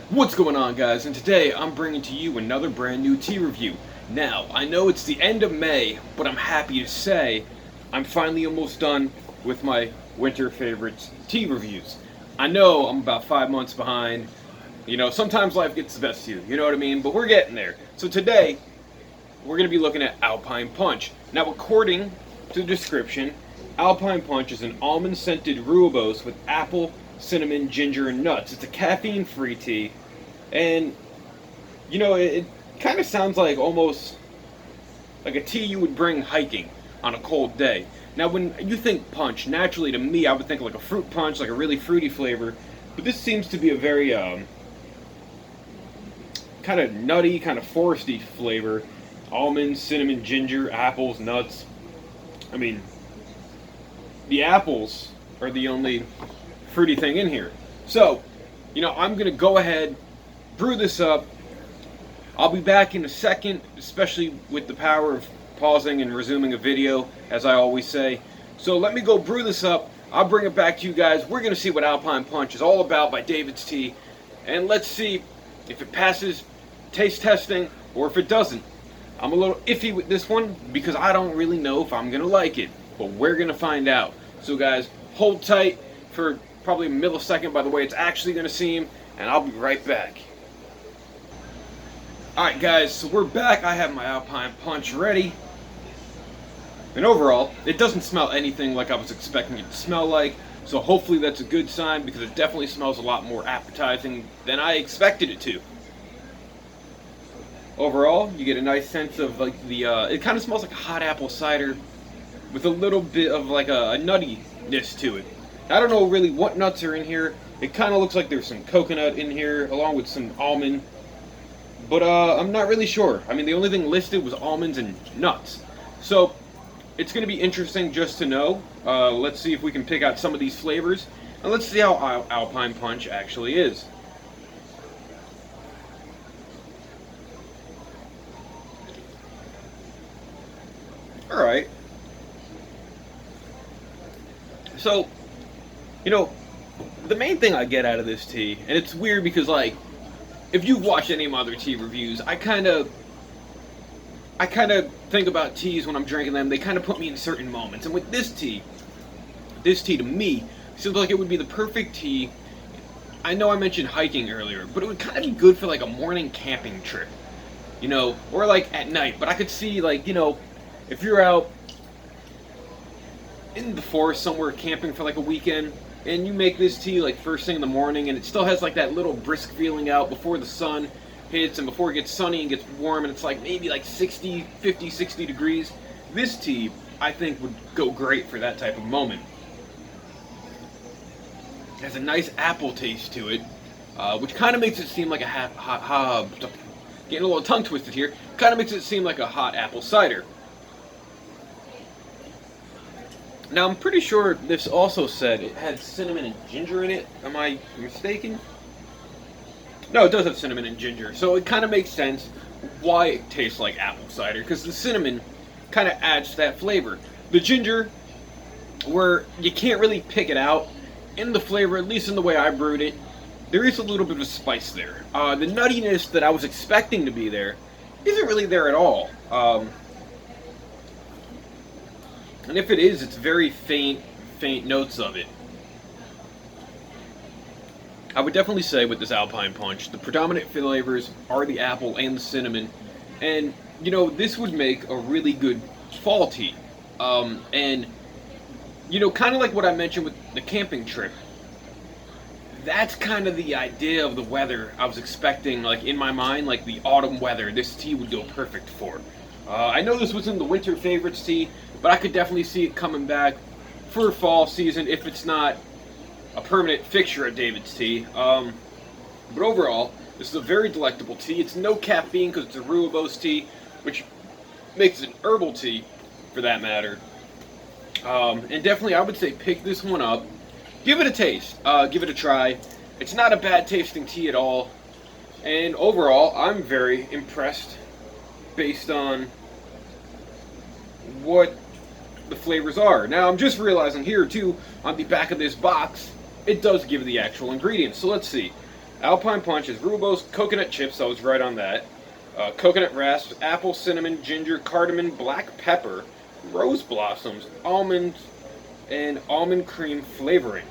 What's going on, guys? And today I'm bringing to you another brand new tea review. Now, I know it's the end of May, but I'm happy to say I'm finally almost done with my winter favorites tea reviews. I know I'm about 5 months behind. You know, sometimes life gets the best of you, you know what I mean? But we're getting there. So today, we're going to be looking at Alpine Punch. Now, according to the description, Alpine Punch is an almond-scented Rooibos with apple, cinnamon, ginger, and nuts. It's a caffeine-free tea, and you know, it kind of sounds like almost like a tea you would bring hiking on a cold day. Now, when you think punch, naturally to me, I would think like a fruit punch, like a really fruity flavor. But this seems to be a very kind of nutty, kind of foresty flavor. Almonds, cinnamon, ginger, apples, nuts. I mean, the apples are the only fruity thing in here. So, you know, I'm going to go ahead, brew this up. I'll be back in a second, especially with the power of pausing and resuming a video, as I always say. So let me go brew this up. I'll bring it back to you guys. We're going to see what Alpine Punch is all about by David's Tea. And let's see if it passes taste testing or if it doesn't. I'm a little iffy with this one because I don't really know if I'm going to like it. But we're going to find out. So guys, hold tight for probably a millisecond by the way it's actually going to seem. And I'll be right back. Alright guys, so we're back. I have my Alpine Punch ready. And overall, it doesn't smell anything like I was expecting it to smell like. So hopefully that's a good sign because it definitely smells a lot more appetizing than I expected it to. Overall, you get a nice sense of like the, it kind of smells like a hot apple cider with a little bit of like a nuttiness to it. I don't know really what nuts are in here. It kind of looks like there's some coconut in here along with some almond. But I'm not really sure. I mean, the only thing listed was almonds and nuts. So it's going to be interesting just to know. Let's see if we can pick out some of these flavors. And let's see how Alpine Punch actually is. Alright. So, you know, the main thing I get out of this tea, and it's weird because, like, if you've watched any of my other tea reviews, I kind of think about teas when I'm drinking them. They kind of put me in certain moments. And with this tea to me seems like it would be the perfect tea. I know I mentioned hiking earlier, but it would kind of be good for like a morning camping trip, you know, or like at night. But I could see, like, you know, if you're out in the forest somewhere camping for like a weekend and you make this tea like first thing in the morning and it still has like that little brisk feeling out before the sun hits and before it gets sunny and gets warm and it's like maybe like 60 degrees, this tea I think would go great for that type of moment. It has a nice apple taste to it, which kind of makes it seem like a getting a little tongue twisted here, kind of makes it seem like a hot apple cider. Now, I'm pretty sure this also said it had cinnamon and ginger in it. Am I mistaken? No, it does have cinnamon and ginger. So it kind of makes sense why it tastes like apple cider, because the cinnamon kind of adds to that flavor. The ginger, where you can't really pick it out in the flavor, at least in the way I brewed it, there is a little bit of spice there. The nuttiness that I was expecting to be there isn't really there at all. And if it is, it's very faint notes of it. I would definitely say with this Alpine Punch, the predominant flavors are the apple and the cinnamon. And, you know, this would make a really good fall tea. And, you know, kind of like what I mentioned with the camping trip. That's kind of the idea of the weather I was expecting, like in my mind, like the autumn weather, this tea would go perfect for. I know this was in the winter favorites tea, but I could definitely see it coming back for fall season if it's not a permanent fixture at David's Tea. But overall, this is a very delectable tea. It's no caffeine because it's a Rooibos tea, which makes it an herbal tea for that matter. And definitely I would say pick this one up. Give it a taste. Give it a try. It's not a bad tasting tea at all. And overall, I'm very impressed based on what the flavors are. Now, I'm just realizing here, too, on the back of this box, it does give the actual ingredients. So let's see. Alpine Punch is Rooibos coconut chips, I was right on that. Coconut rasps, apple, cinnamon, ginger, cardamom, black pepper, rose blossoms, almonds, and almond cream flavoring.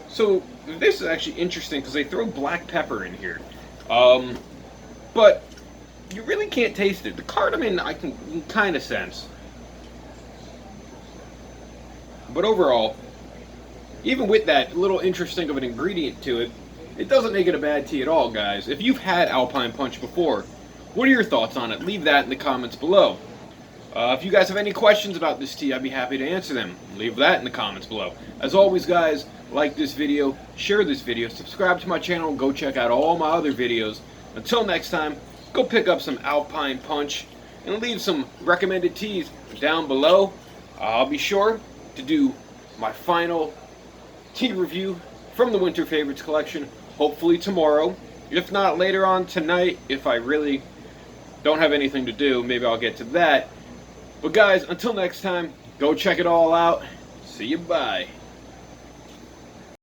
So this is actually interesting because they throw black pepper in here. But you really can't taste it. The cardamom I can kind of sense. But overall, even with that little interesting of an ingredient to it, it doesn't make it a bad tea at all, guys. If you've had Alpine Punch before, what are your thoughts on it? Leave that in the comments below. If you guys have any questions about this tea, I'd be happy to answer them. Leave that in the comments below. As always, guys, like this video, share this video, subscribe to my channel, and go check out all my other videos. Until next time, go pick up some Alpine Punch and leave some recommended teas down below. I'll be sure to do my final tea review from the Winter Favorites collection, hopefully tomorrow. If not, later on tonight, if I really don't have anything to do, maybe I'll get to that. But guys, until next time, go check it all out. See you, bye.